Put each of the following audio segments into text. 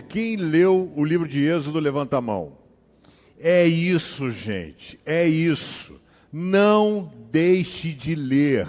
Quem leu o livro de Êxodo, levanta a mão. É isso, gente, é isso. Não deixe de ler.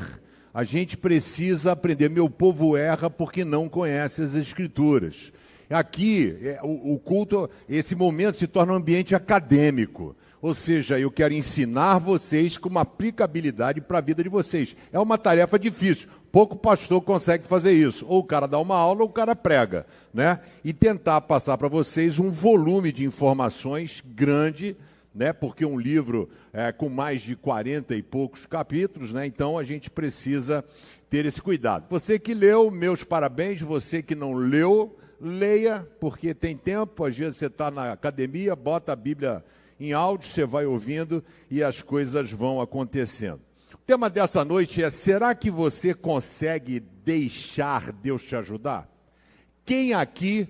A gente precisa aprender. Meu povo erra porque não conhece as Escrituras. Aqui, o culto, esse momento se torna um ambiente acadêmico. Ou seja, eu quero ensinar vocês com uma aplicabilidade para a vida de vocês. É uma tarefa difícil. Pouco pastor consegue fazer isso. Ou o cara dá uma aula ou o cara prega, né? E tentar passar para vocês um volume de informações grande, né? Porque um livro com mais de 40 e poucos capítulos, né? Então a gente precisa ter esse cuidado. Você que leu, meus parabéns. Você que não leu, leia, porque tem tempo. Às vezes você está na academia, bota a Bíblia em áudio, você vai ouvindo e as coisas vão acontecendo. O tema dessa noite é: será que você consegue deixar Deus te ajudar? Quem aqui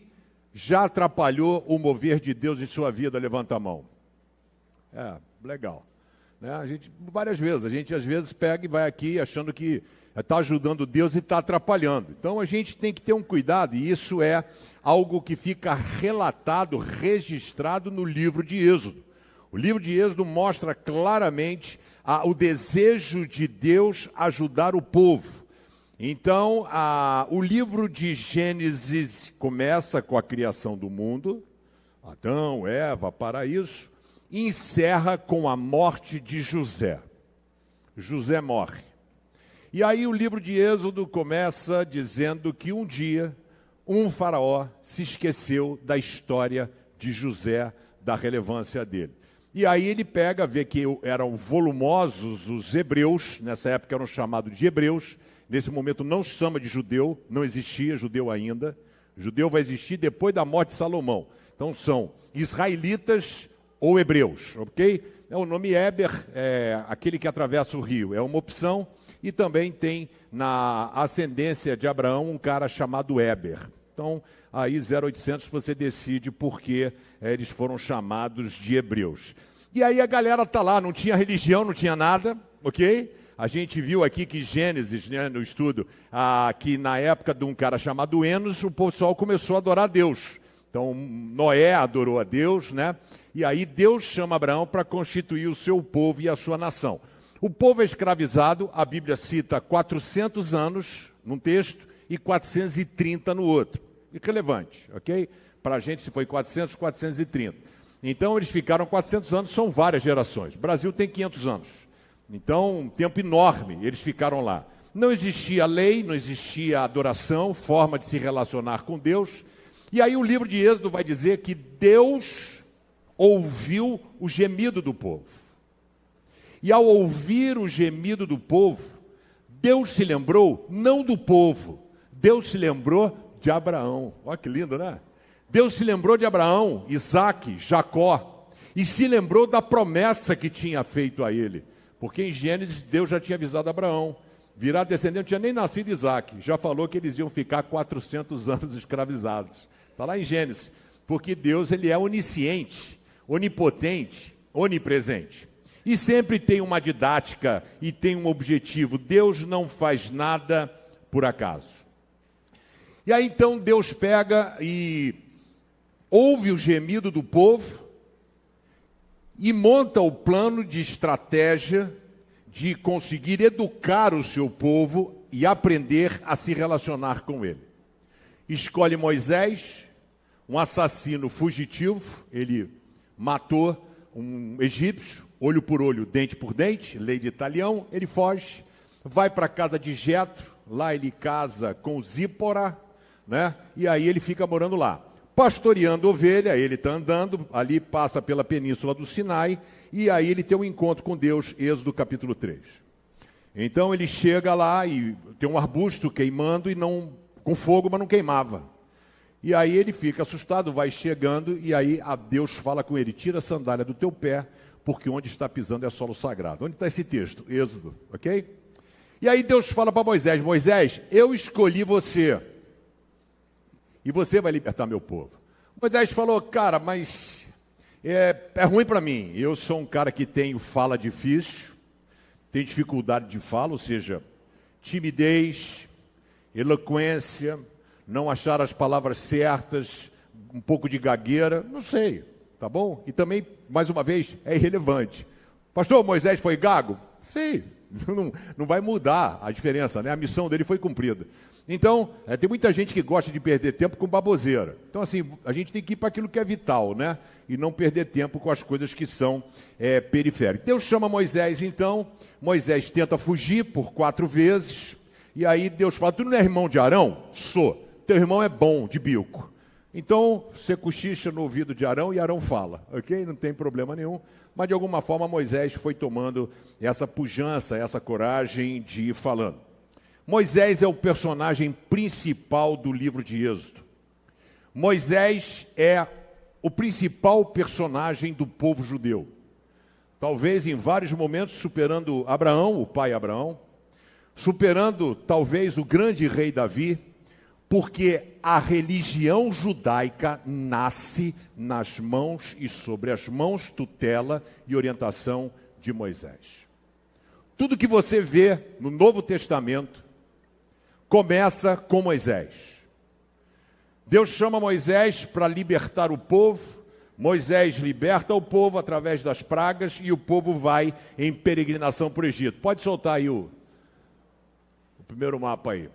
já atrapalhou o mover de Deus em sua vida? Levanta a mão. Legal. Né? A gente, várias vezes, a gente às vezes pega e vai aqui achando que está ajudando Deus e está atrapalhando. Então a gente tem que ter um cuidado, e isso é algo que fica relatado, registrado no livro de Êxodo. O livro de Êxodo mostra claramente o desejo de Deus ajudar o povo. Então, o livro de Gênesis começa com a criação do mundo, Adão, Eva, paraíso, e encerra com a morte de José. José morre. E aí o livro de Êxodo começa dizendo que um dia um faraó se esqueceu da história de José, da relevância dele. E aí ele pega, vê que eram volumosos os hebreus, nessa época eram chamados de hebreus, nesse momento não se chama de judeu, não existia judeu ainda, judeu vai existir depois da morte de Salomão. Então são israelitas ou hebreus, ok? O nome Éber, aquele que atravessa o rio, é uma opção, e também tem na ascendência de Abraão um cara chamado Éber. Então, aí 0800 você decide por que eles foram chamados de hebreus. E aí a galera está lá, não tinha religião, não tinha nada, ok? A gente viu aqui que Gênesis, né, no estudo, que na época de um cara chamado Enos, o pessoal começou a adorar a Deus. Então, Noé adorou a Deus, né? E aí Deus chama Abraão para constituir o seu povo e a sua nação. O povo é escravizado, a Bíblia cita 400 anos num texto e 430 no outro. Irrelevante, ok? Para a gente, se foi 400, 430. Então, eles ficaram 400 anos, são várias gerações. O Brasil tem 500 anos. Então, um tempo enorme, eles ficaram lá. Não existia lei, não existia adoração, forma de se relacionar com Deus. E aí o livro de Êxodo vai dizer que Deus ouviu o gemido do povo. E ao ouvir o gemido do povo, Deus se lembrou não do povo, Deus se lembrou de Abraão. Olha que lindo, né? Deus se lembrou de Abraão, Isaque, Jacó, e se lembrou da promessa que tinha feito a ele. Porque em Gênesis, Deus já tinha avisado Abraão. Virar descendente, não tinha nem nascido Isaque. Já falou que eles iam ficar 400 anos escravizados. Está lá em Gênesis. Porque Deus, ele é onisciente, onipotente, onipresente. E sempre tem uma didática e tem um objetivo. Deus não faz nada por acaso. E aí então Deus pega e ouve o gemido do povo e monta o plano de estratégia de conseguir educar o seu povo e aprender a se relacionar com ele. Escolhe Moisés, um assassino fugitivo, ele matou um egípcio, olho por olho, dente por dente, lei de Italião, ele foge, vai para a casa de Jetro, lá ele casa com Zípora, né? E aí ele fica morando lá, pastoreando ovelha. Ele está andando, ali passa pela península do Sinai, e aí ele tem um encontro com Deus, Êxodo capítulo 3. Então ele chega lá e tem um arbusto queimando, e não com fogo, mas não queimava. E aí ele fica assustado, vai chegando, e aí Deus fala com ele: tira a sandália do teu pé, porque onde está pisando é solo sagrado. Onde está esse texto? Êxodo, ok? E aí Deus fala para Moisés: Moisés, eu escolhi você, e você vai libertar meu povo. Moisés falou: cara, mas é ruim para mim. Eu sou um cara que tenho fala difícil, tenho dificuldade de fala, ou seja, timidez, eloquência, não achar as palavras certas, um pouco de gagueira, não sei, tá bom? E também, mais uma vez, é irrelevante. Pastor, Moisés foi gago? Sim, não vai mudar a diferença, né? A missão dele foi cumprida. Então, tem muita gente que gosta de perder tempo com baboseira. Então, assim, a gente tem que ir para aquilo que é vital, né? E não perder tempo com as coisas que são periféricas. Deus chama Moisés, então. Moisés tenta fugir por 4 vezes. E aí Deus fala, tu não é irmão de Arão? Sou. Teu irmão é bom de bico. Então, você cochicha no ouvido de Arão e Arão fala, ok? Não tem problema nenhum. Mas, de alguma forma, Moisés foi tomando essa pujança, essa coragem de ir falando. Moisés é o personagem principal do livro de Êxodo. Moisés é o principal personagem do povo judeu. Talvez em vários momentos superando Abraão, o pai Abraão, superando talvez o grande rei Davi, porque a religião judaica nasce nas mãos e sobre as mãos, tutela e orientação de Moisés. Tudo que você vê no Novo Testamento começa com Moisés. Deus chama Moisés para libertar o povo. Moisés liberta o povo através das pragas e o povo vai em peregrinação para o Egito. Pode soltar aí o primeiro mapa aí.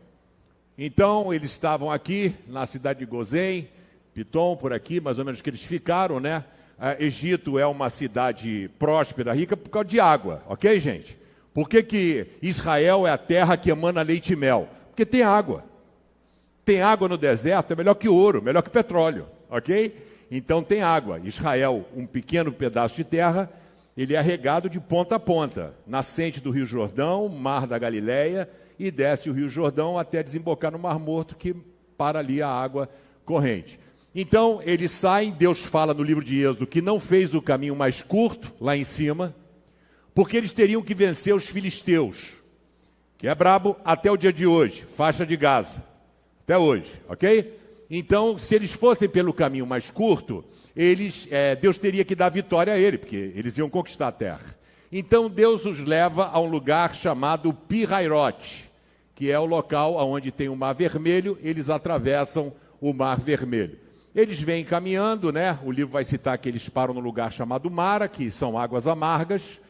Então, eles estavam aqui na cidade de Gozém, Pitom, por aqui, mais ou menos que eles ficaram, né? Egito é uma cidade próspera, rica, por causa de água, ok, gente? Por que Israel é a terra que emana leite e mel? Porque tem água. Tem água no deserto, é melhor que ouro, melhor que petróleo, ok? Então tem água. Israel, um pequeno pedaço de terra, ele é regado de ponta a ponta. Nascente do Rio Jordão, Mar da Galileia, e desce o Rio Jordão até desembocar no Mar Morto, que para ali a água corrente. Então eles saem, Deus fala no livro de Êxodo que não fez o caminho mais curto, lá em cima, porque eles teriam que vencer os filisteus, que é brabo até o dia de hoje, faixa de Gaza, até hoje, ok? Então, se eles fossem pelo caminho mais curto, Deus teria que dar vitória a ele, porque eles iam conquistar a terra. Então, Deus os leva a um lugar chamado Pi-Hairote, que é o local onde tem o Mar Vermelho, eles atravessam o Mar Vermelho. Eles vêm caminhando, né? O livro vai citar que eles param no lugar chamado Mara, que são águas amargas,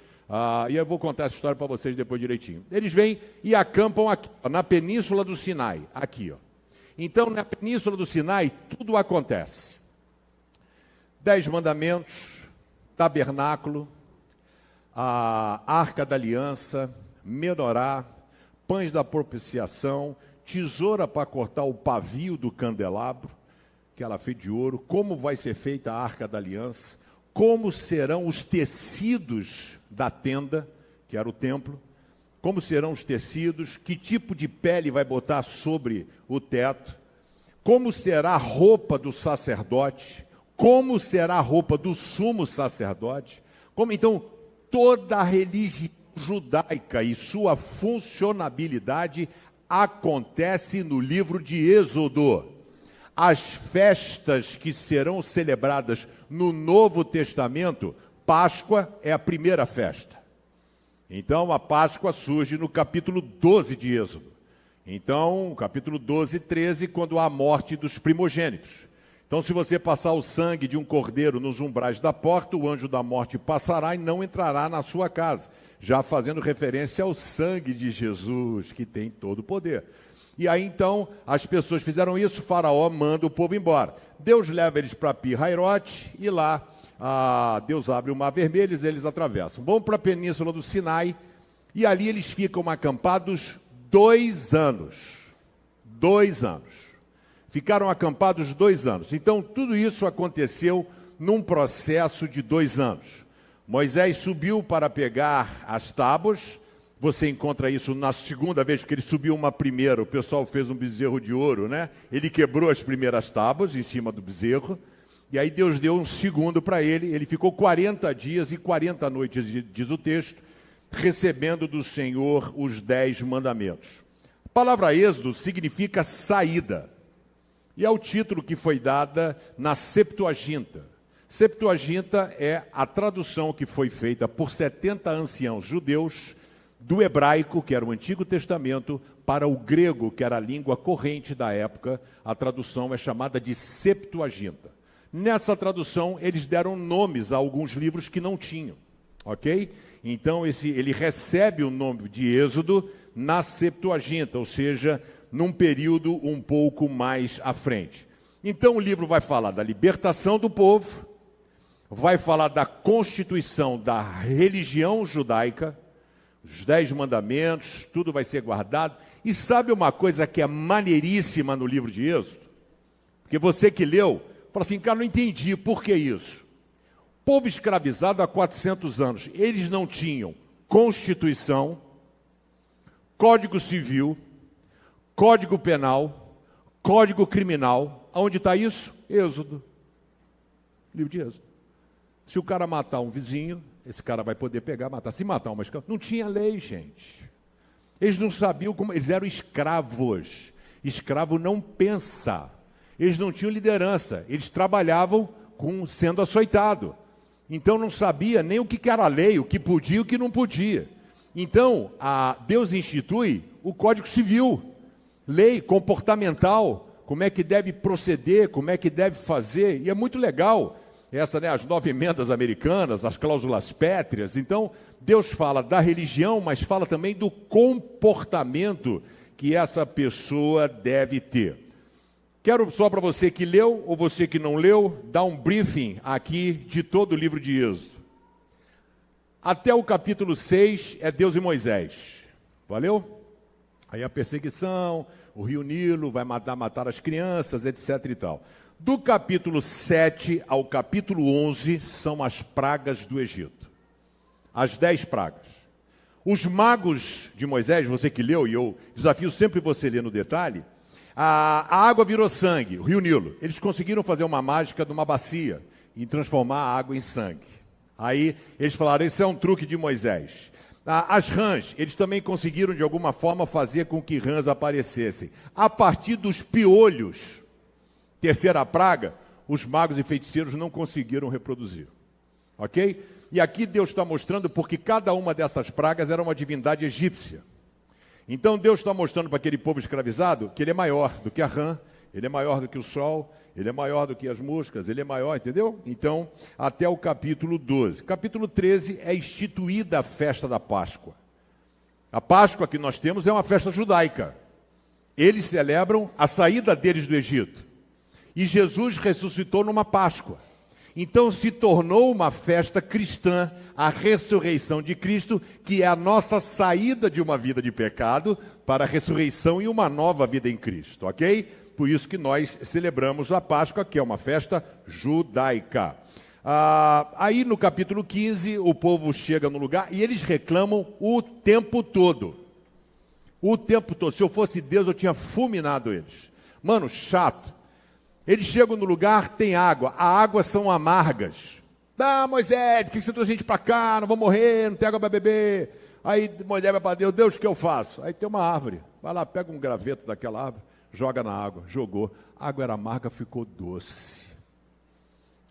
e eu vou contar essa história para vocês depois direitinho. Eles vêm e acampam aqui, na Península do Sinai, aqui, ó. Então, na Península do Sinai, tudo acontece. 10 mandamentos, tabernáculo, a Arca da Aliança, menorá, pães da propiciação, tesoura para cortar o pavio do candelabro, que ela fez de ouro, como vai ser feita a Arca da Aliança, como serão os tecidos da tenda, que era o templo, como serão os tecidos, que tipo de pele vai botar sobre o teto, como será a roupa do sacerdote, como será a roupa do sumo sacerdote, como então toda a religião judaica e sua funcionabilidade acontece no livro de Êxodo. As festas que serão celebradas no Novo Testamento, Páscoa é a primeira festa. Então, a Páscoa surge no capítulo 12 de Êxodo. Então, capítulo 12 e 13, quando há a morte dos primogênitos. Então, se você passar o sangue de um cordeiro nos umbrais da porta, o anjo da morte passará e não entrará na sua casa. Já fazendo referência ao sangue de Jesus, que tem todo o poder. E aí, então, as pessoas fizeram isso, Faraó manda o povo embora. Deus leva eles para Pi-Hairote e lá Deus abre o Mar Vermelho e eles atravessam. Vão para a Península do Sinai e ali eles ficam acampados 2 anos. 2 anos. Ficaram acampados 2 anos. Então, tudo isso aconteceu num processo de 2 anos. Moisés subiu para pegar as tábuas. Você encontra isso na segunda vez, porque ele subiu uma primeira, o pessoal fez um bezerro de ouro, né? Ele quebrou as primeiras tábuas em cima do bezerro, e aí Deus deu um segundo para ele. Ele ficou 40 dias e 40 noites, diz o texto, recebendo do Senhor os 10 mandamentos. A palavra Êxodo significa saída. E é o título que foi dada na Septuaginta. Septuaginta é a tradução que foi feita por 70 anciãos judeus do hebraico, que era o Antigo Testamento, para o grego, que era a língua corrente da época. A tradução é chamada de Septuaginta. Nessa tradução, eles deram nomes a alguns livros que não tinham, ok? Então, ele recebe o nome de Êxodo na Septuaginta, ou seja, num período um pouco mais à frente. Então, o livro vai falar da libertação do povo, vai falar da constituição da religião judaica, os 10 mandamentos, tudo vai ser guardado. E sabe uma coisa que é maneiríssima no livro de Êxodo? Porque você que leu, fala assim, cara, não entendi, por que isso? Povo escravizado há 400 anos, eles não tinham Constituição, Código Civil, Código Penal, Código Criminal. Aonde está isso? Êxodo. Livro de Êxodo. Se o cara matar um vizinho, esse cara vai poder pegar, matar. Se matar uma escrava, não tinha lei, gente. Eles não sabiam como, eles eram escravos. Escravo não pensa. Eles não tinham liderança, eles trabalhavam sendo açoitado. Então não sabia nem o que era lei, o que podia e o que não podia. Então, Deus institui o Código Civil, lei comportamental, como é que deve proceder, como é que deve fazer, e é muito legal. As 9 emendas americanas, as cláusulas pétreas. Então, Deus fala da religião, mas fala também do comportamento que essa pessoa deve ter. Quero só para você que leu ou você que não leu, dar um briefing aqui de todo o livro de Êxodo. Até o capítulo 6 é Deus e Moisés. Valeu? Aí a perseguição, o rio Nilo vai matar as crianças, etc. e tal. Do capítulo 7 ao capítulo 11 são as pragas do Egito. As 10 pragas. Os magos de Moisés, você que leu, e eu desafio sempre você ler no detalhe, a água virou sangue, o rio Nilo. Eles conseguiram fazer uma mágica de uma bacia e transformar a água em sangue. Aí eles falaram, esse é um truque de Moisés. As rãs, eles também conseguiram de alguma forma fazer com que rãs aparecessem. A partir dos piolhos, terceira praga, os magos e feiticeiros não conseguiram reproduzir. Ok? E aqui Deus está mostrando porque cada uma dessas pragas era uma divindade egípcia. Então Deus está mostrando para aquele povo escravizado que ele é maior do que a rã, ele é maior do que o sol, ele é maior do que as moscas, ele é maior, entendeu? Então, até o capítulo 12. Capítulo 13 é instituída a festa da Páscoa. A Páscoa que nós temos é uma festa judaica. Eles celebram a saída deles do Egito. E Jesus ressuscitou numa Páscoa. Então se tornou uma festa cristã, a ressurreição de Cristo, que é a nossa saída de uma vida de pecado para a ressurreição e uma nova vida em Cristo, ok? Por isso que nós celebramos a Páscoa, que é uma festa judaica. Aí no capítulo 15, o povo chega no lugar e eles reclamam o tempo todo. O tempo todo. Se eu fosse Deus, eu tinha fulminado eles. Mano, chato. Eles chegam no lugar, tem água. A água são amargas. Moisés, por que você trouxe a gente para cá? Não vou morrer, não tem água para beber. Aí Moisés vai para Deus, Deus, o que eu faço? Aí tem uma árvore. Vai lá, pega um graveto daquela árvore, joga na água. Jogou. A água era amarga, ficou doce.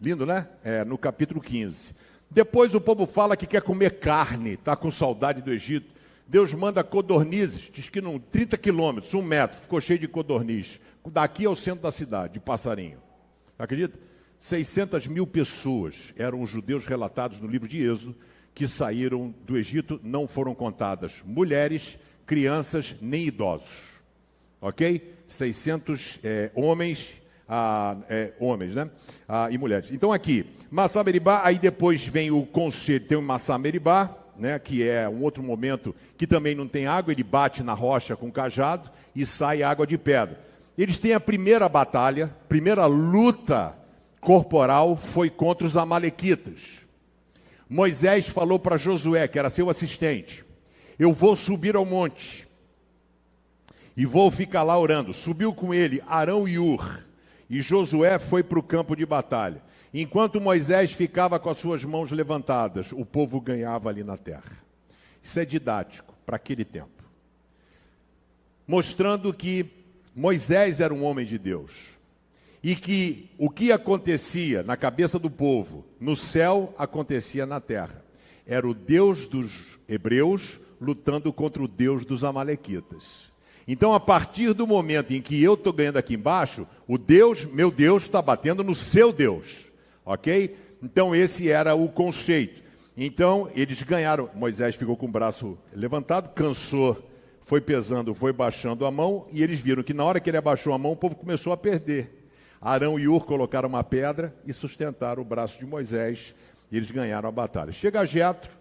Lindo, né? No capítulo 15. Depois o povo fala que quer comer carne, está com saudade do Egito. Deus manda codornizes, diz que num 30 quilômetros, 1 metro, ficou cheio de codorniz. Daqui ao centro da cidade, de passarinho. Acredita? 600 mil pessoas eram os judeus relatados no livro de Êxodo que saíram do Egito, não foram contadas mulheres, crianças, nem idosos. Ok? 600 homens, né? E mulheres. Então aqui, Massá Meribá, aí depois vem o conselho, tem o Massá Meribá, né, que é um outro momento que também não tem água, ele bate na rocha com cajado e sai água de pedra. Eles têm a primeira batalha, primeira luta corporal foi contra os amalequitas. Moisés falou para Josué, que era seu assistente, eu vou subir ao monte e vou ficar lá orando. Subiu com ele Arão e Ur, e Josué foi para o campo de batalha. Enquanto Moisés ficava com as suas mãos levantadas, o povo ganhava ali na terra. Isso é didático para aquele tempo. Mostrando que Moisés era um homem de Deus. E que o que acontecia na cabeça do povo, no céu, acontecia na terra. Era o Deus dos hebreus lutando contra o Deus dos amalequitas. Então, a partir do momento em que eu estou ganhando aqui embaixo, o Deus, meu Deus, está batendo no seu Deus, ok? Então, esse era o conceito. Então, eles ganharam. Moisés ficou com o braço levantado, cansou, foi pesando, foi baixando a mão, e eles viram que na hora que ele abaixou a mão, o povo começou a perder. Arão e Hur colocaram uma pedra e sustentaram o braço de Moisés, e eles ganharam a batalha. Chega Jetro,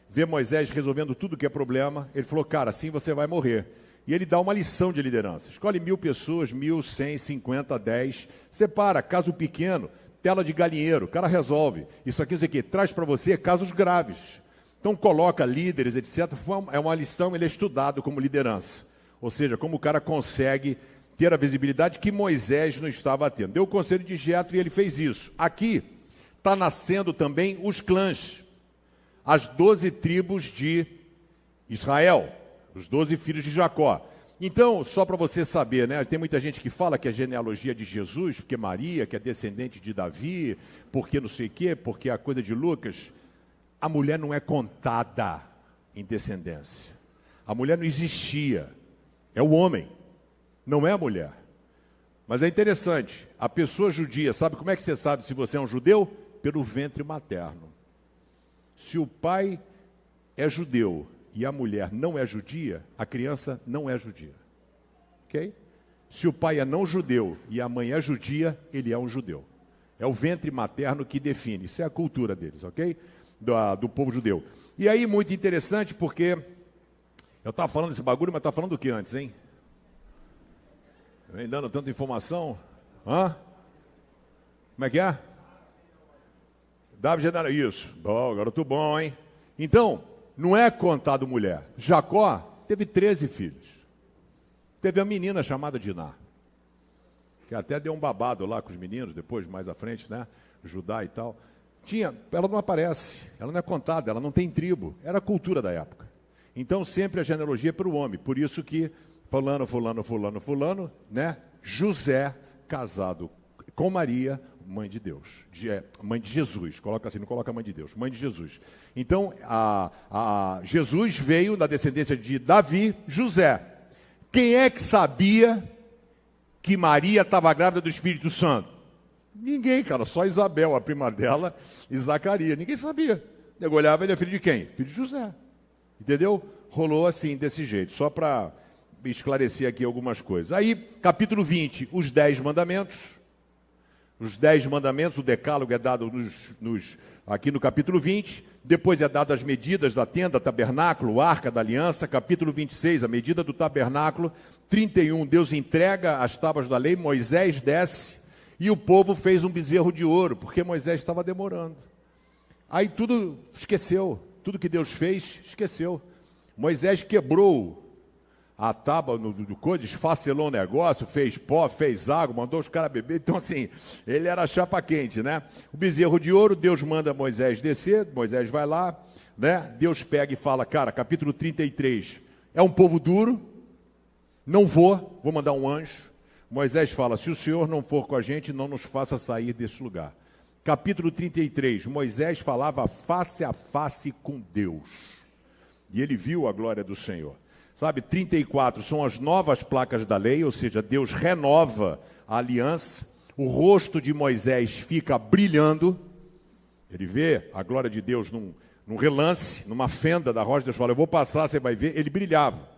vê Moisés resolvendo tudo que é problema, ele falou, cara, assim você vai morrer. E ele dá uma lição de liderança. Escolhe 1.000 pessoas, 1.000, 100, 50, 10. Separa, caso pequeno, tela de galinheiro, o cara resolve. Isso aqui, traz para você casos graves. Então coloca líderes, etc. É uma lição, ele é estudado como liderança. Ou seja, como o cara consegue ter a visibilidade que Moisés não estava tendo. Deu o conselho de Jetro e ele fez isso. Aqui está nascendo também os clãs. As 12 tribos de Israel. Os 12 filhos de Jacó. Então, só para você saber, né? Tem muita gente que fala que é genealogia de Jesus, porque Maria, que é descendente de Davi, porque não sei o quê, porque é a coisa de Lucas. A mulher não é contada em descendência. A mulher não existia. É o homem, não é a mulher. Mas é interessante, a pessoa judia, sabe como é que você sabe se você é um judeu? Pelo ventre materno. Se o pai é judeu e a mulher não é judia, a criança não é judia. Ok? Se o pai é não judeu e a mãe é judia, ele é um judeu. É o ventre materno que define. Isso é a cultura deles, ok? Do povo judeu. E aí, muito interessante, porque eu estava falando desse bagulho, mas estava falando do que antes, hein? Vem dando tanta informação. Hã? Como é que é? Davi já era isso. Bom, garoto bom, hein? Então, não é contado mulher. Jacó teve 13 filhos. Teve a menina chamada Diná, que até deu um babado lá com os meninos, depois, mais à frente, né? Judá e tal. Ela não aparece, ela não é contada, ela não tem tribo. Era a cultura da época. Então, sempre a genealogia é para o homem. Por isso que, fulano, né? José, casado com Maria, mãe de Deus, mãe de Jesus, coloca assim, não coloca mãe de Deus, mãe de Jesus. Então, Jesus veio da descendência de Davi, José. Quem é que sabia que Maria estava grávida do Espírito Santo? Ninguém, cara, só Isabel, a prima dela, e Zacarias, ninguém sabia. Eu olhava, ele é filho de quem? Filho de José, entendeu? Rolou assim, desse jeito, só para esclarecer aqui algumas coisas. Aí, capítulo 20, os 10 mandamentos. Os 10 mandamentos, o decálogo é dado aqui no capítulo 20, depois é dado as medidas da tenda, tabernáculo, arca da aliança, capítulo 26, a medida do tabernáculo, 31, Deus entrega as tábuas da lei, Moisés desce, e o povo fez um bezerro de ouro, porque Moisés estava demorando. Aí tudo esqueceu, tudo que Deus fez, esqueceu. Moisés quebrou a tábua do coisa, esfacelou o negócio, fez pó, fez água, mandou os caras beber. Então, assim, ele era chapa quente, né? O bezerro de ouro, Deus manda Moisés descer, Moisés vai lá, né? Deus pega e fala, cara, capítulo 33, é um povo duro, não vou mandar um anjo. Moisés fala, se o Senhor não for com a gente, não nos faça sair desse lugar. Capítulo 33, Moisés falava face a face com Deus. E ele viu a glória do Senhor. Sabe, 34 são as novas placas da lei, ou seja, Deus renova a aliança. O rosto de Moisés fica brilhando. Ele vê a glória de Deus num relance, numa fenda da rocha. Deus fala, eu vou passar, você vai ver. Ele brilhava.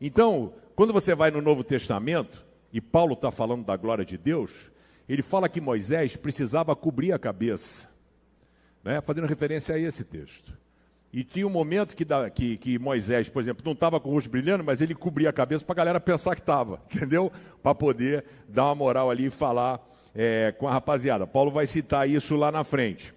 Então, quando você vai no Novo Testamento, e Paulo está falando da glória de Deus, ele fala que Moisés precisava cobrir a cabeça, né? Fazendo referência a esse texto. E tinha um momento que Moisés, por exemplo, não estava com o rosto brilhando, mas ele cobria a cabeça para a galera pensar que estava, entendeu? Para poder dar uma moral ali e falar com a rapaziada. Paulo vai citar isso lá na frente.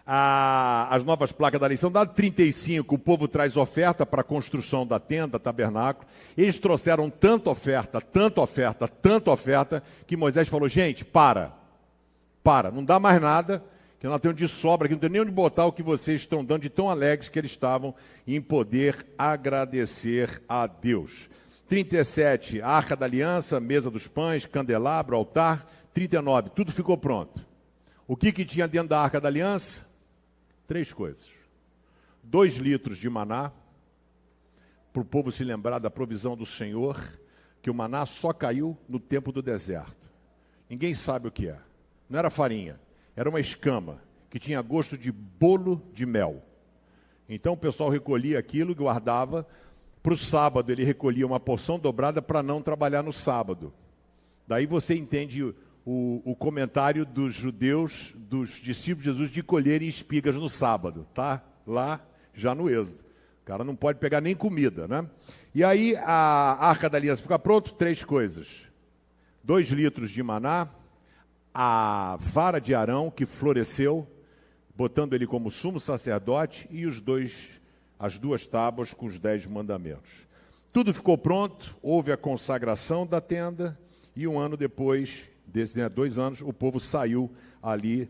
As novas placas da lei são dadas. 35, o povo traz oferta para a construção da tenda, tabernáculo. Eles trouxeram tanta oferta, que Moisés falou, gente, para, não dá mais nada, que nós temos de sobra, que não tem nem onde botar o que vocês estão dando, de tão alegres que eles estavam em poder agradecer a Deus. 37, a arca da aliança, mesa dos pães, candelabro, altar. 39, tudo ficou pronto. O que tinha dentro da arca da aliança? 3 coisas. 2 litros de maná, para o povo se lembrar da provisão do Senhor, que o maná só caiu no tempo do deserto. Ninguém sabe o que é. Não era farinha, era uma escama que tinha gosto de bolo de mel. Então o pessoal recolhia aquilo e guardava. Para o sábado ele recolhia uma porção dobrada para não trabalhar no sábado. Daí você entende o comentário dos judeus, dos discípulos de Jesus, de colherem espigas no sábado. Tá lá já no Êxodo. O cara não pode pegar nem comida, né? E aí a Arca da Aliança fica pronto, 3 coisas. 2 litros de maná, a vara de Arão que floresceu, botando ele como sumo sacerdote, e as 2 tábuas com os 10 mandamentos. Tudo ficou pronto, houve a consagração da tenda, e 1 ano depois, 2 anos, o povo saiu ali,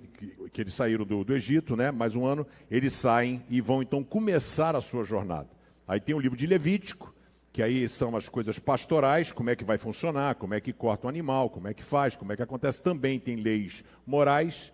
que eles saíram do Egito, né? Mais 1 ano, eles saem e vão então começar a sua jornada. Aí tem o livro de Levítico, que aí são as coisas pastorais, como é que vai funcionar, como é que corta o animal, como é que faz, como é que acontece. Também tem leis morais.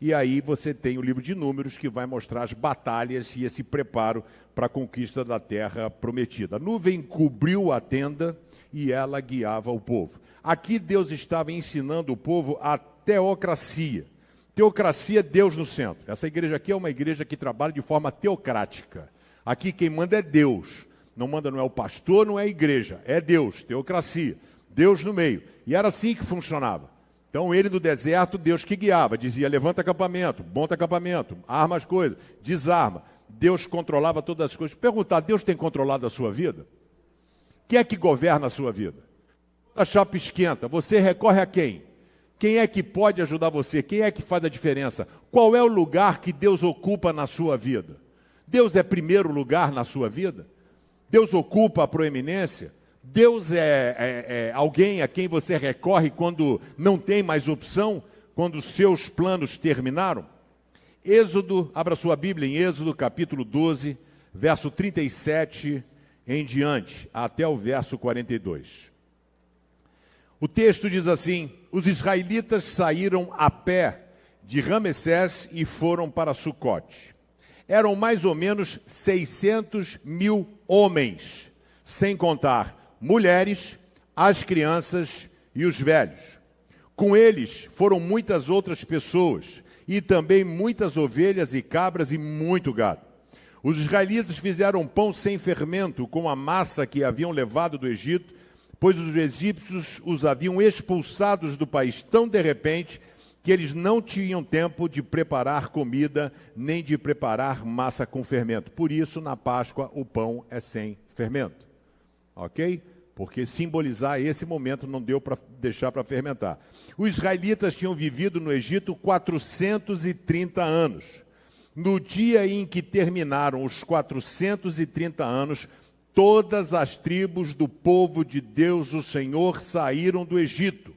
E aí você tem o livro de Números, que vai mostrar as batalhas e esse preparo para a conquista da terra prometida. A nuvem cobriu a tenda e ela guiava o povo. Aqui Deus estava ensinando o povo a teocracia. Teocracia, Deus no centro. Essa igreja aqui é uma igreja que trabalha de forma teocrática. Aqui quem manda é Deus. Não manda, não é o pastor, não é a igreja. É Deus, teocracia. Deus no meio. E era assim que funcionava. Então ele no deserto, Deus que guiava. Dizia, levanta acampamento, monta acampamento, arma as coisas, desarma. Deus controlava todas as coisas. Perguntar, Deus tem controlado a sua vida? Quem é que governa a sua vida? A chapa esquenta, você recorre a quem? Quem é que pode ajudar você? Quem é que faz a diferença? Qual é o lugar que Deus ocupa na sua vida? Deus é primeiro lugar na sua vida? Deus ocupa a proeminência? Deus é alguém a quem você recorre quando não tem mais opção? Quando os seus planos terminaram? Êxodo, abra sua Bíblia em Êxodo capítulo 12, verso 37 em diante, até o verso 42. O texto diz assim: os israelitas saíram a pé de Ramessés e foram para Sucote. Eram mais ou menos 600.000 homens, sem contar mulheres, as crianças e os velhos. Com eles foram muitas outras pessoas, e também muitas ovelhas e cabras e muito gado. Os israelitas fizeram pão sem fermento com a massa que haviam levado do Egito, pois os egípcios os haviam expulsados do país tão de repente que eles não tinham tempo de preparar comida, nem de preparar massa com fermento. Por isso, na Páscoa, o pão é sem fermento. Ok? Porque simbolizar esse momento não deu para deixar para fermentar. Os israelitas tinham vivido no Egito 430 anos. No dia em que terminaram os 430 anos, todas as tribos do povo de Deus, o Senhor, saíram do Egito.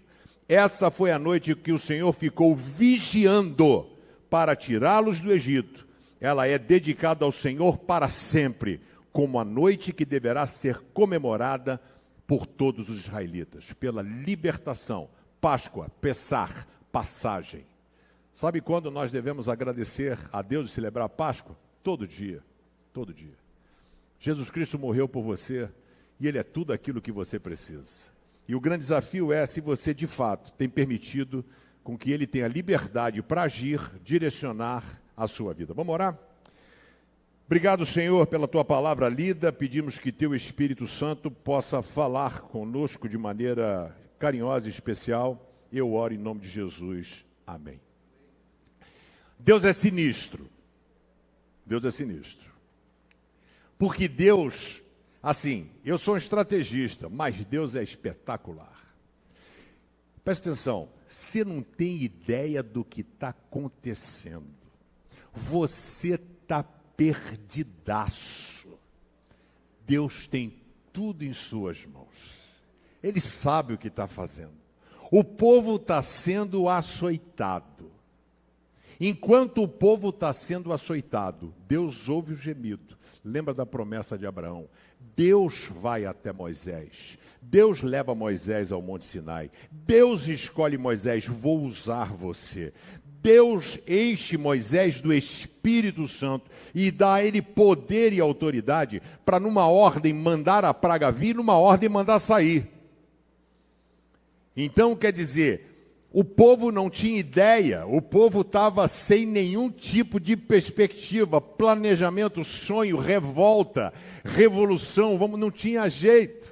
Essa foi a noite que o Senhor ficou vigiando para tirá-los do Egito. Ela é dedicada ao Senhor para sempre, como a noite que deverá ser comemorada por todos os israelitas, pela libertação, Páscoa, Pessar, passagem. Sabe quando nós devemos agradecer a Deus e celebrar a Páscoa? Todo dia, todo dia. Jesus Cristo morreu por você e Ele é tudo aquilo que você precisa. E o grande desafio é se você, de fato, tem permitido com que Ele tenha liberdade para agir, direcionar a sua vida. Vamos orar? Obrigado, Senhor, pela Tua palavra lida. Pedimos que Teu Espírito Santo possa falar conosco de maneira carinhosa e especial. Eu oro em nome de Jesus. Amém. Deus é sinistro. Deus é sinistro. Porque Deus, assim, eu sou um estrategista, mas Deus é espetacular. Presta atenção, você não tem ideia do que está acontecendo. Você está perdidaço. Deus tem tudo em suas mãos. Ele sabe o que está fazendo. O povo está sendo açoitado. Enquanto o povo está sendo açoitado, Deus ouve o gemido. Lembra da promessa de Abraão? Deus vai até Moisés. Deus leva Moisés ao Monte Sinai. Deus escolhe Moisés, vou usar você. Deus enche Moisés do Espírito Santo e dá a ele poder e autoridade para numa ordem mandar a praga vir, numa ordem mandar sair. Então, quer dizer, o povo não tinha ideia, o povo estava sem nenhum tipo de perspectiva, planejamento, sonho, revolta, revolução, não tinha jeito.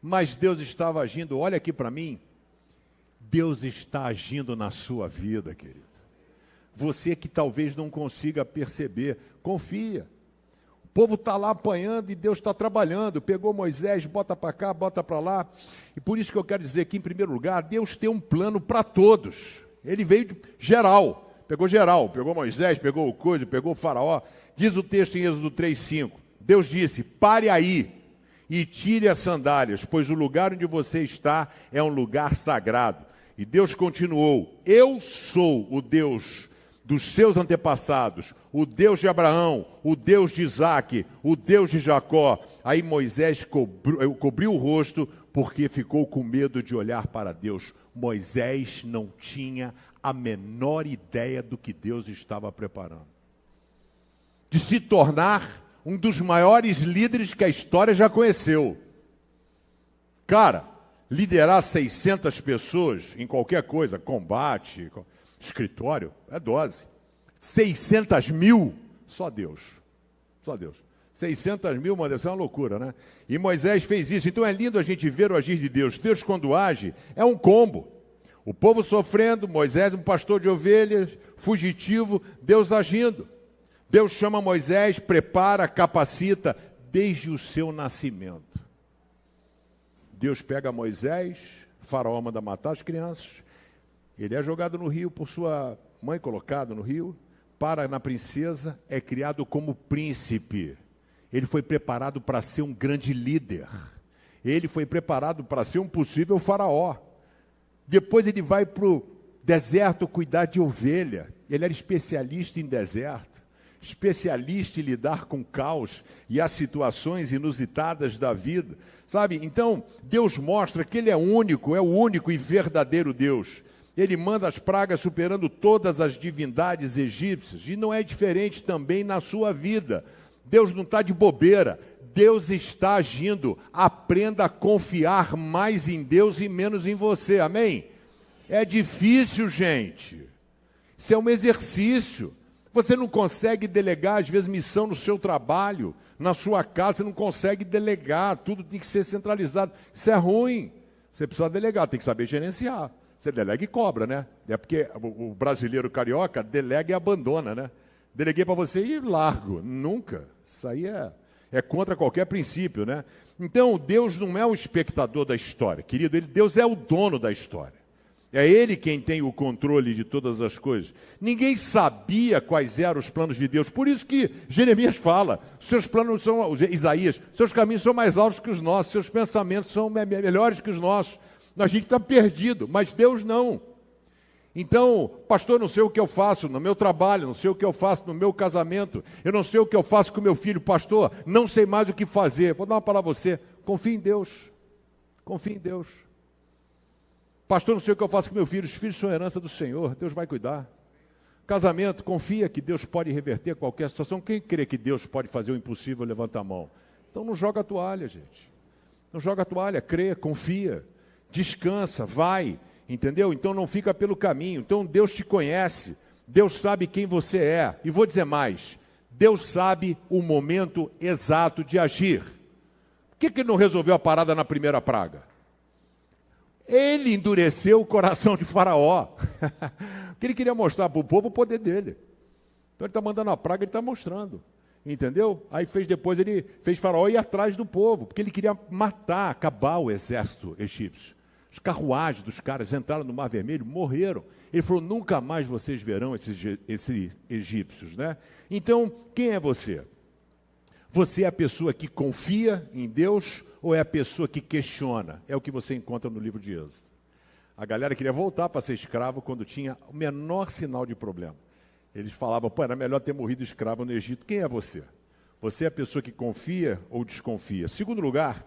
Mas Deus estava agindo, olha aqui para mim, Deus está agindo na sua vida, querido. Você que talvez não consiga perceber, confia. O povo está lá apanhando e Deus está trabalhando. Pegou Moisés, bota para cá, bota para lá. E por isso que eu quero dizer que, em primeiro lugar, Deus tem um plano para todos. Ele veio de geral, pegou Moisés, pegou o coisa, pegou o faraó. Diz o texto em Êxodo 3:5. Deus disse, pare aí e tire as sandálias, pois o lugar onde você está é um lugar sagrado. E Deus continuou, eu sou o Deus dos seus antepassados, o Deus de Abraão, o Deus de Isaque, o Deus de Jacó. Aí Moisés cobriu o rosto porque ficou com medo de olhar para Deus. Moisés não tinha a menor ideia do que Deus estava preparando. De se tornar um dos maiores líderes que a história já conheceu. Cara, liderar 600 pessoas em qualquer coisa, combate, escritório, é dose. 600 mil, só Deus. 600 mil, mano, isso é uma loucura, né? E Moisés fez isso. Então é lindo a gente ver o agir de Deus. Deus, quando age, é um combo. O povo sofrendo, Moisés, um pastor de ovelhas, fugitivo, Deus agindo. Deus chama Moisés, prepara, capacita, desde o seu nascimento. Deus pega Moisés, Faraó manda matar as crianças, ele é jogado no rio por sua mãe, colocado no rio, para na princesa, é criado como príncipe. Ele foi preparado para ser um grande líder. Ele foi preparado para ser um possível faraó. Depois ele vai para o deserto cuidar de ovelha. Ele era especialista em deserto, especialista em lidar com caos e as situações inusitadas da vida. Sabe? Então, Deus mostra que Ele é o único e verdadeiro Deus. Ele manda as pragas superando todas as divindades egípcias. E não é diferente também na sua vida. Deus não está de bobeira. Deus está agindo. Aprenda a confiar mais em Deus e menos em você. Amém? É difícil, gente. Isso é um exercício. Você não consegue delegar, às vezes, missão no seu trabalho, na sua casa, você não consegue delegar, tudo tem que ser centralizado. Isso é ruim. Você precisa delegar, tem que saber gerenciar. Você delega e cobra, né? É porque o brasileiro carioca delega e abandona, né? Deleguei para você e largo. Nunca. Isso aí é contra qualquer princípio, né? Então, Deus não é o espectador da história, querido. Deus é o dono da história. É Ele quem tem o controle de todas as coisas. Ninguém sabia quais eram os planos de Deus. Por isso que Jeremias fala, seus planos são, Isaías, seus caminhos são mais altos que os nossos, seus pensamentos são melhores que os nossos. A gente está perdido, mas Deus não. Então, pastor, não sei o que eu faço no meu trabalho, não sei o que eu faço no meu casamento, eu não sei o que eu faço com meu filho, pastor, não sei mais o que fazer. Vou dar uma palavra a você, confie em Deus. Confie em Deus. Pastor, não sei o que eu faço com meu filho, os filhos são herança do Senhor, Deus vai cuidar. Casamento, confia que Deus pode reverter qualquer situação. Quem crê que Deus pode fazer o impossível, levanta a mão. Então não joga a toalha, gente. Não joga a toalha, crê, confia, descansa, vai, entendeu? Então não fica pelo caminho. Então Deus te conhece, Deus sabe quem você é. E vou dizer mais, Deus sabe o momento exato de agir. Por que Ele não resolveu a parada na primeira praga? Ele endureceu o coração de Faraó. Porque ele queria mostrar para o povo o poder dele. Então ele está mandando a praga, ele está mostrando. Entendeu? Aí depois ele fez Faraó ir atrás do povo, porque ele queria matar, acabar o exército egípcio. As carruagens dos caras entraram no Mar Vermelho, morreram. Ele falou, nunca mais vocês verão esses egípcios, né? Então, quem é você? Você é a pessoa que confia em Deus ou é a pessoa que questiona? É o que você encontra no livro de Êxodo. A galera queria voltar para ser escravo quando tinha o menor sinal de problema. Eles falavam, pô, era melhor ter morrido escravo no Egito. Quem é você? Você é a pessoa que confia ou desconfia? Segundo lugar,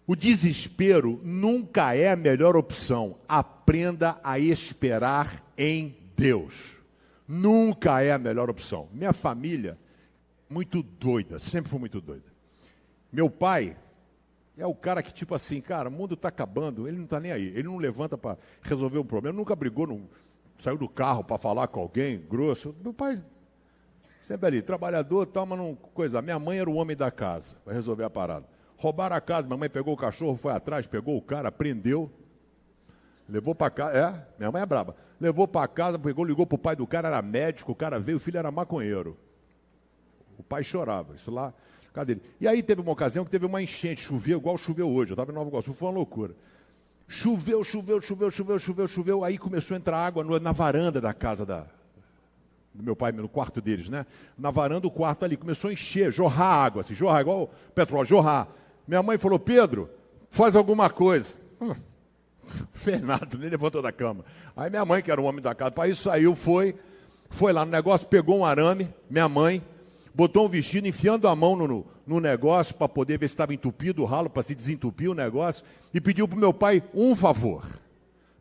O desespero nunca é a melhor opção. Aprenda a esperar em Deus. Nunca é a melhor opção. Minha família, muito doida, sempre foi muito doida. Meu pai é o cara que, tipo assim, cara, o mundo está acabando, ele não está nem aí. Ele não levanta para resolver um problema. Nunca brigou, não saiu do carro para falar com alguém grosso. Meu pai, sempre ali, trabalhador, tal, mas não coisa. Minha mãe era o homem da casa, para resolver a parada. Roubaram a casa, minha mãe pegou o cachorro, foi atrás, pegou o cara, prendeu, levou para casa, minha mãe é braba, levou para casa, pegou, ligou para o pai do cara, era médico, o cara veio, o filho era maconheiro. O pai chorava, isso lá, cadê ele? E aí teve uma ocasião que teve uma enchente, choveu igual choveu hoje, eu estava em Nova Iguaçu, foi uma loucura. Choveu, aí começou a entrar água na varanda da casa do meu pai, no quarto deles, né? Na varanda do quarto ali, começou a encher, jorrar água, assim, jorrar igual petróleo, jorrar. Minha mãe falou, Pedro, faz alguma coisa. Fez nada, nem levantou da cama. Aí minha mãe, que era o homem da casa, aí saiu, foi lá no negócio, pegou um arame, minha mãe, botou um vestido, enfiando a mão no negócio para poder ver se estava entupido o ralo, para se desentupir o negócio, e pediu para o meu pai um favor.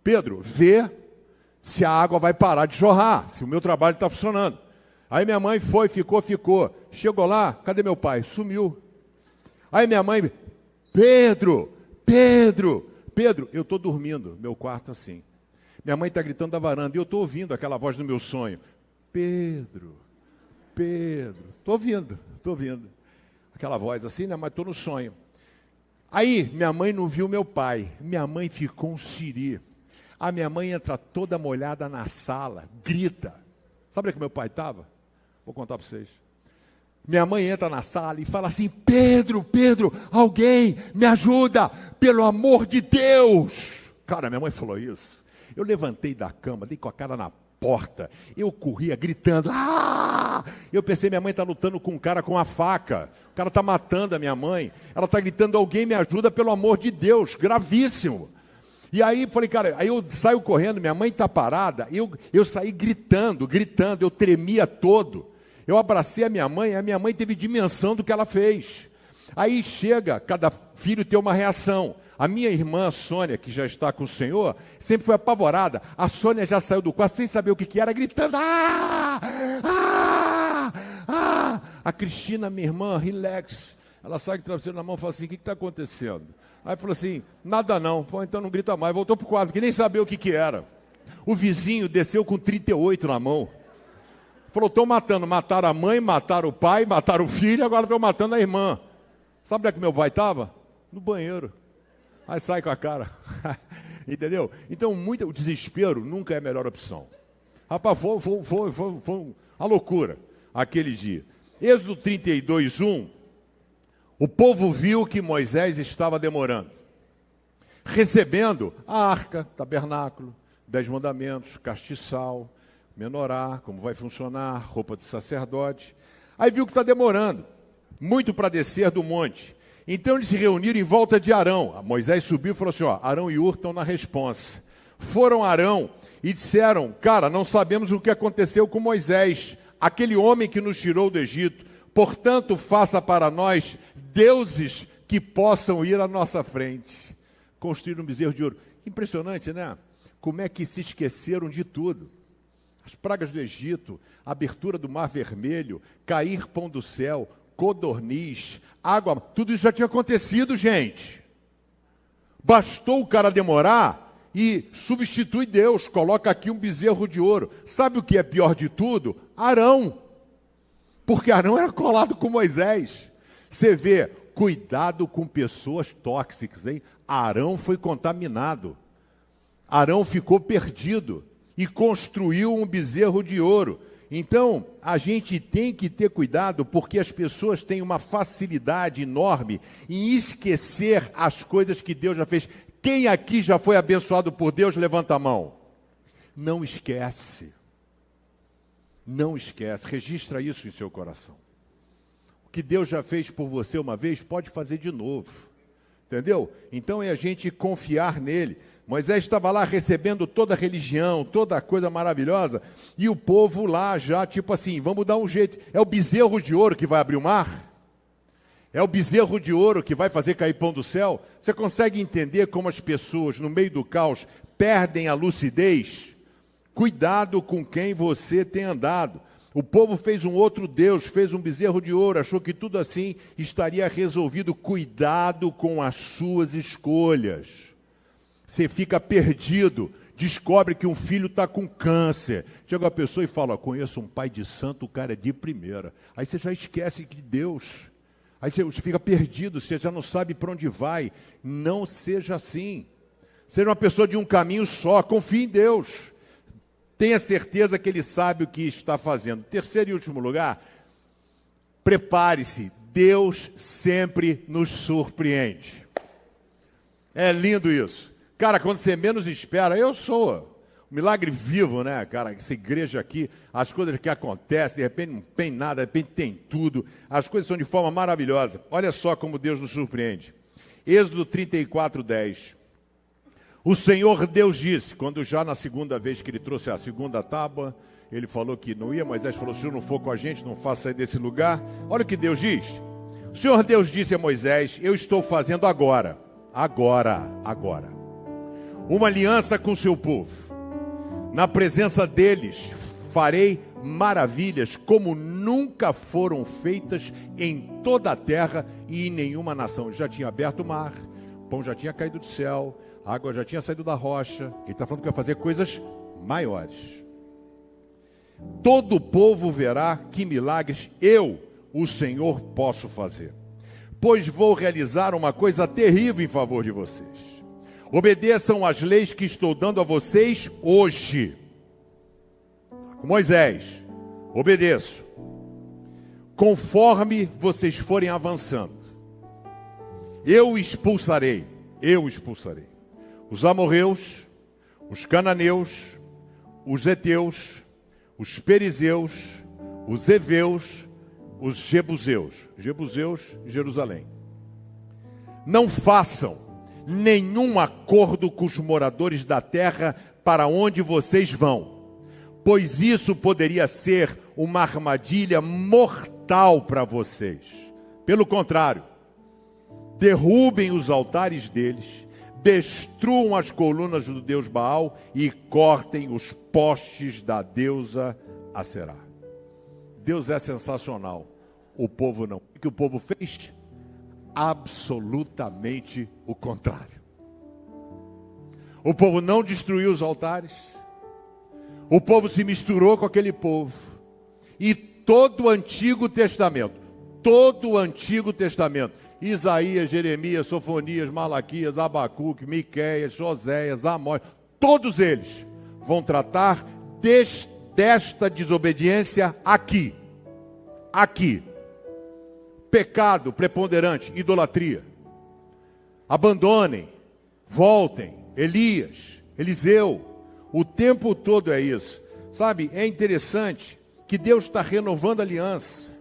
Pedro, vê se a água vai parar de jorrar, se o meu trabalho está funcionando. Aí minha mãe foi, ficou. Chegou lá, cadê meu pai? Sumiu. Aí minha mãe, Pedro, eu estou dormindo, meu quarto assim. Minha mãe está gritando da varanda, e eu estou ouvindo aquela voz do meu sonho. Pedro, estou ouvindo. Aquela voz assim, né? Mas estou no sonho. Aí minha mãe não viu meu pai, minha mãe ficou um siri. A minha mãe entra toda molhada na sala, grita. Sabe onde é que meu pai estava? Vou contar para vocês. Minha mãe entra na sala e fala assim, Pedro, alguém me ajuda, pelo amor de Deus. Cara, minha mãe falou isso. Eu levantei da cama, dei com a cara na porta, eu corria gritando, Eu pensei, minha mãe está lutando com um cara com a faca, o cara está matando a minha mãe, ela está gritando, alguém me ajuda, pelo amor de Deus, gravíssimo. E aí, falei, cara, aí eu saio correndo, minha mãe está parada, eu saí gritando, eu tremia todo. Eu abracei a minha mãe teve dimensão do que ela fez. Aí chega, cada filho tem uma reação. A minha irmã, Sônia, que já está com o Senhor, sempre foi apavorada. A Sônia já saiu do quarto sem saber o que era, gritando, A Cristina, minha irmã, relax. Ela sai com o travesseiro na mão e fala assim, o que está acontecendo? Aí falou assim, nada não. Pô, então não grita mais. Voltou para o quarto, que nem sabia o que era. O vizinho desceu com 38 na mão. Falou, estão matando. Mataram a mãe, mataram o pai, mataram o filho, agora estão matando a irmã. Sabe onde é que meu pai estava? No banheiro. Aí sai com a cara. Entendeu? Então, o desespero nunca é a melhor opção. Rapaz, foi a loucura aquele dia. Êxodo 32, 1. O povo viu que Moisés estava demorando, recebendo a arca, tabernáculo, 10 mandamentos, castiçal, menorá, como vai funcionar, roupa de sacerdote. Aí viu que está demorando, muito para descer do monte. Então eles se reuniram em volta de Arão. Moisés subiu e falou assim, Arão e Hur estão na responsa. Foram a Arão e disseram, cara, não sabemos o que aconteceu com Moisés, aquele homem que nos tirou do Egito. Portanto, faça para nós deuses que possam ir à nossa frente. Construir um bezerro de ouro. Impressionante, né? Como é que se esqueceram de tudo. As pragas do Egito, a abertura do Mar Vermelho, cair pão do céu, codorniz, água, tudo isso já tinha acontecido, gente. Bastou o cara demorar e substitui Deus, coloca aqui um bezerro de ouro. Sabe o que é pior de tudo? Arão. Porque Arão era colado com Moisés. Você vê, cuidado com pessoas tóxicas, hein? Arão foi contaminado. Arão ficou perdido e construiu um bezerro de ouro. Então, a gente tem que ter cuidado, porque as pessoas têm uma facilidade enorme em esquecer as coisas que Deus já fez. Quem aqui já foi abençoado por Deus, levanta a mão. Não esquece. Não esquece, registra isso em seu coração. O que Deus já fez por você uma vez, pode fazer de novo. Entendeu? Então é a gente confiar nele. Moisés estava lá recebendo toda a religião, toda a coisa maravilhosa, e o povo lá já, tipo assim, vamos dar um jeito. É o bezerro de ouro que vai abrir o mar? É o bezerro de ouro que vai fazer cair pão do céu? Você consegue entender como as pessoas, no meio do caos, perdem a lucidez? Cuidado com quem você tem andado. O povo fez um outro Deus, fez um bezerro de ouro, achou que tudo assim estaria resolvido. Cuidado com as suas escolhas. Você fica perdido, descobre que um filho está com câncer. Chega a pessoa e fala, conheço um pai de santo, o cara é de primeira. Aí você já esquece de Deus. Aí você fica perdido, você já não sabe para onde vai. Não seja assim. Seja uma pessoa de um caminho só, confie em Deus. Tenha certeza que Ele sabe o que está fazendo. Terceiro e último lugar, prepare-se. Deus sempre nos surpreende. É lindo isso. Cara, quando você menos espera, eu sou um milagre vivo, né, cara? Essa igreja aqui, as coisas que acontecem, de repente não tem nada, de repente tem tudo. As coisas são de forma maravilhosa. Olha só como Deus nos surpreende. Êxodo 34:10. O Senhor Deus disse, quando já na segunda vez que Ele trouxe a segunda tábua, Ele falou que não ia, Moisés falou, se o Senhor não for com a gente, não faça sair desse lugar. Olha o que Deus diz. O Senhor Deus disse a Moisés, eu estou fazendo agora, uma aliança com o seu povo. Na presença deles farei maravilhas como nunca foram feitas em toda a terra e em nenhuma nação. Já tinha aberto o mar, o pão já tinha caído do céu, a água já tinha saído da rocha. Ele está falando que vai fazer coisas maiores. Todo o povo verá que milagres eu, o Senhor, posso fazer. Pois vou realizar uma coisa terrível em favor de vocês. Obedeçam às leis que estou dando a vocês hoje. Com Moisés, obedeço. Conforme vocês forem avançando, eu expulsarei os amorreus, os cananeus, os heteus, os perizeus, os heveus, os jebuseus, Jerusalém. Não façam nenhum acordo com os moradores da terra para onde vocês vão, pois isso poderia ser uma armadilha mortal para vocês. Pelo contrário, derrubem os altares deles, destruam as colunas do deus Baal e cortem os postes da deusa Aserá. Deus é sensacional, o povo não. O que o povo fez? Absolutamente o contrário. O povo não destruiu os altares, o povo se misturou com aquele povo, e todo o Antigo Testamento, Isaías, Jeremias, Sofonias, Malaquias, Abacuque, Miqueias, Oséias, Amós, todos eles vão tratar desta desobediência aqui. Pecado preponderante, idolatria. Abandonem, voltem. Elias, Eliseu, o tempo todo é isso. Sabe, é interessante que Deus está renovando a aliança.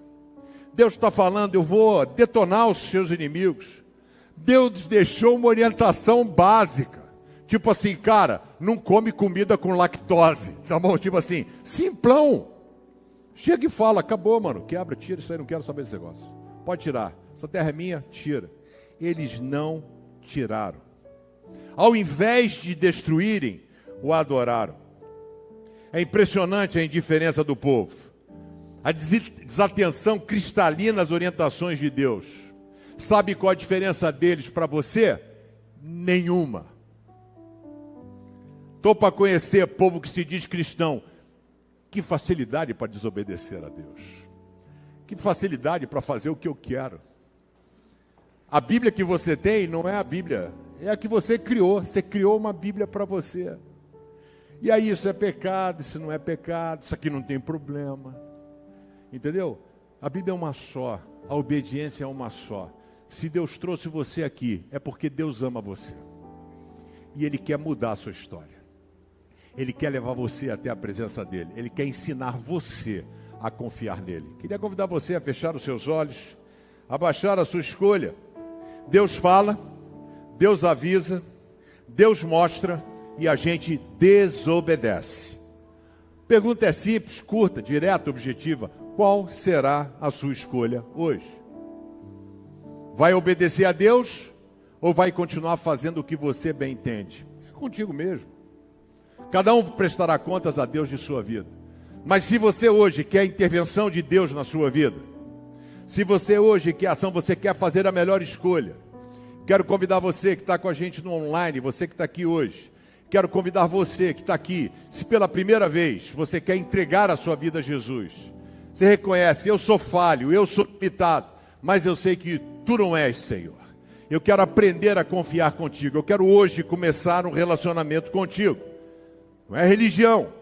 Deus está falando, eu vou detonar os seus inimigos. Deus deixou uma orientação básica. Tipo assim, cara, não come comida com lactose. Tá bom? Tipo assim, simplão. Chega e fala, acabou, mano. Quebra, tira isso aí, não quero saber desse negócio. Pode tirar. Essa terra é minha, tira. Eles não tiraram. Ao invés de destruírem, o adoraram. É impressionante a indiferença do povo. A desatenção cristalina às orientações de Deus. Sabe qual a diferença deles para você? Nenhuma. Estou para conhecer povo que se diz cristão. Que facilidade para desobedecer a Deus. Que facilidade para fazer o que eu quero. A Bíblia que você tem não é a Bíblia, é a que você criou. Você criou uma Bíblia para você. E aí isso é pecado, isso não é pecado, isso aqui não tem problema. Entendeu? A Bíblia é uma só, a obediência é uma só. Se Deus trouxe você aqui, é porque Deus ama você. E Ele quer mudar a sua história. Ele quer levar você até a presença dEle. Ele quer ensinar você a confiar nele. Queria convidar você a fechar os seus olhos, a baixar a sua escolha. Deus fala, Deus avisa, Deus mostra e a gente desobedece. Pergunta é simples, curta, direta, objetiva. Qual será a sua escolha hoje? Vai obedecer a Deus ou vai continuar fazendo o que você bem entende? É contigo mesmo. Cada um prestará contas a Deus de sua vida. Mas se você hoje quer a intervenção de Deus na sua vida, se você hoje quer ação, você quer fazer a melhor escolha, quero convidar você que está com a gente no online, você que está aqui hoje, quero convidar você que está aqui, se pela primeira vez você quer entregar a sua vida a Jesus, você reconhece, eu sou falho, eu sou limitado, mas eu sei que Tu não és, Senhor. Eu quero aprender a confiar contigo, eu quero hoje começar um relacionamento contigo. Não é religião,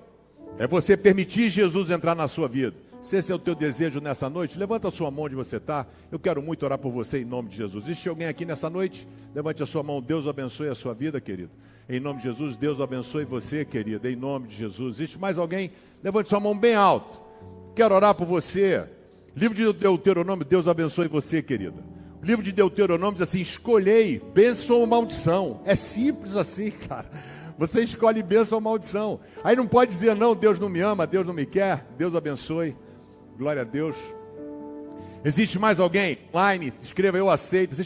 é você permitir Jesus entrar na sua vida. Se esse é o teu desejo nessa noite, levanta a sua mão onde você está. Eu quero muito orar por você em nome de Jesus. Existe alguém aqui nessa noite? Levante a sua mão. Deus abençoe a sua vida, querido. Em nome de Jesus, Deus abençoe você, querida. Em nome de Jesus. Existe mais alguém? Levante sua mão bem alto. Quero orar por você. Livro de Deuteronômio, Deus abençoe você, querida. O livro de Deuteronômio diz assim: escolhei bênção ou maldição. É simples assim, cara. Você escolhe bênção ou maldição. Aí não pode dizer, não, Deus não me ama, Deus não me quer. Deus abençoe. Glória a Deus. Existe mais alguém? Online, escreva, eu aceito.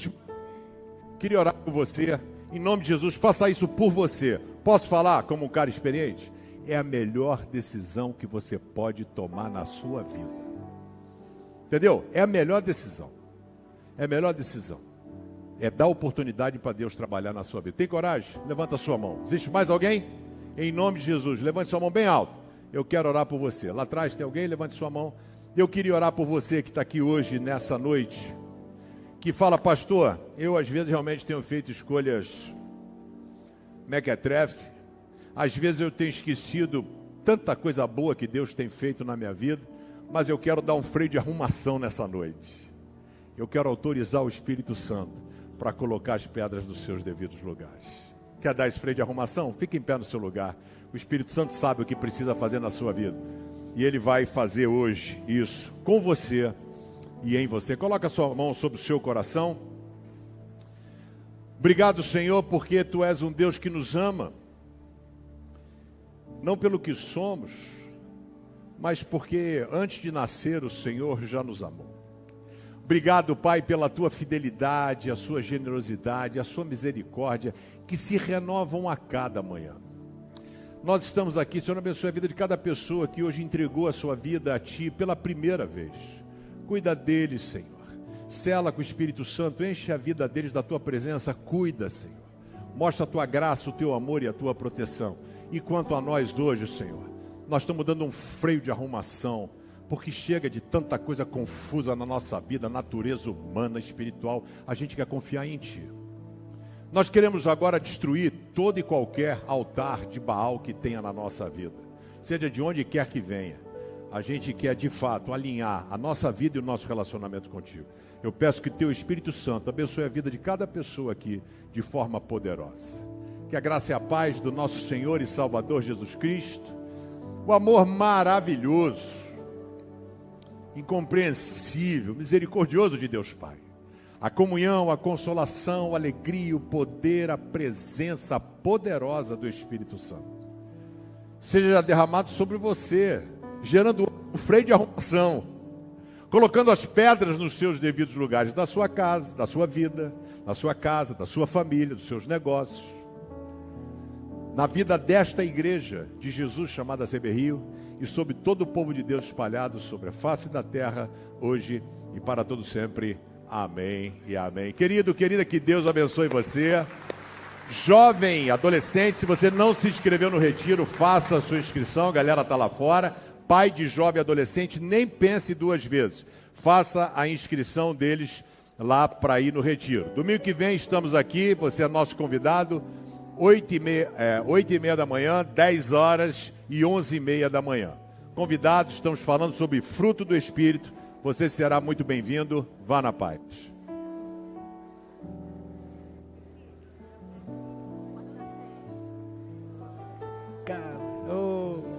Queria orar por você. Em nome de Jesus, faça isso por você. Posso falar como um cara experiente? É a melhor decisão que você pode tomar na sua vida. Entendeu? É a melhor decisão. É a melhor decisão. É dar oportunidade para Deus trabalhar na sua vida. Tem coragem? Levanta a sua mão. Existe mais alguém? Em nome de Jesus, levante sua mão bem alto. Eu quero orar por você. Lá atrás tem alguém? Levante sua mão. Eu queria orar por você que está aqui hoje, nessa noite, que fala, pastor, eu às vezes realmente tenho feito escolhas mequetrefe. Às vezes eu tenho esquecido tanta coisa boa que Deus tem feito na minha vida, mas eu quero dar um freio de arrumação nessa noite. Eu quero autorizar o Espírito Santo para colocar as pedras nos seus devidos lugares. Quer dar esse freio de arrumação? Fique em pé no seu lugar. O Espírito Santo sabe o que precisa fazer na sua vida. E Ele vai fazer hoje isso com você e em você. Coloca a sua mão sobre o seu coração. Obrigado, Senhor, porque Tu és um Deus que nos ama. Não pelo que somos, mas porque antes de nascer o Senhor já nos amou. Obrigado, Pai, pela Tua fidelidade, a Sua generosidade, a Sua misericórdia, que se renovam a cada manhã. Nós estamos aqui, Senhor, abençoe a vida de cada pessoa que hoje entregou a sua vida a Ti pela primeira vez. Cuida deles, Senhor. Sela com o Espírito Santo, enche a vida deles da Tua presença, cuida, Senhor. Mostra a Tua graça, o Teu amor e a Tua proteção. E quanto a nós hoje, Senhor, nós estamos dando um freio de arrumação, porque chega de tanta coisa confusa na nossa vida, natureza humana, espiritual. A gente quer confiar em Ti. Nós queremos agora destruir todo e qualquer altar de Baal que tenha na nossa vida, seja de onde quer que venha. A gente quer de fato alinhar a nossa vida e o nosso relacionamento contigo. Eu peço que Teu Espírito Santo abençoe a vida de cada pessoa aqui de forma poderosa. Que a graça e a paz do nosso Senhor e Salvador Jesus Cristo, o amor maravilhoso, incompreensível, misericordioso de Deus Pai, a comunhão, a consolação, a alegria, o poder, a presença poderosa do Espírito Santo seja derramado sobre você, gerando um freio de arrumação, colocando as pedras nos seus devidos lugares, da sua casa, da sua vida, da sua casa, da sua família, dos seus negócios, na vida desta igreja de Jesus chamada Seberrio e sobre todo o povo de Deus espalhado sobre a face da terra, hoje e para todo sempre. Amém e amém. Querido, querida, que Deus abençoe você. Jovem, adolescente, se você não se inscreveu no retiro, faça a sua inscrição, a galera está lá fora. Pai de jovem adolescente, nem pense duas vezes. Faça a inscrição deles lá para ir no retiro. Domingo que vem estamos aqui, você é nosso convidado, 8h30 da manhã, 10 horas e 11h30 da manhã. Convidados, estamos falando sobre fruto do Espírito. Você será muito bem-vindo. Vá na paz. Oh.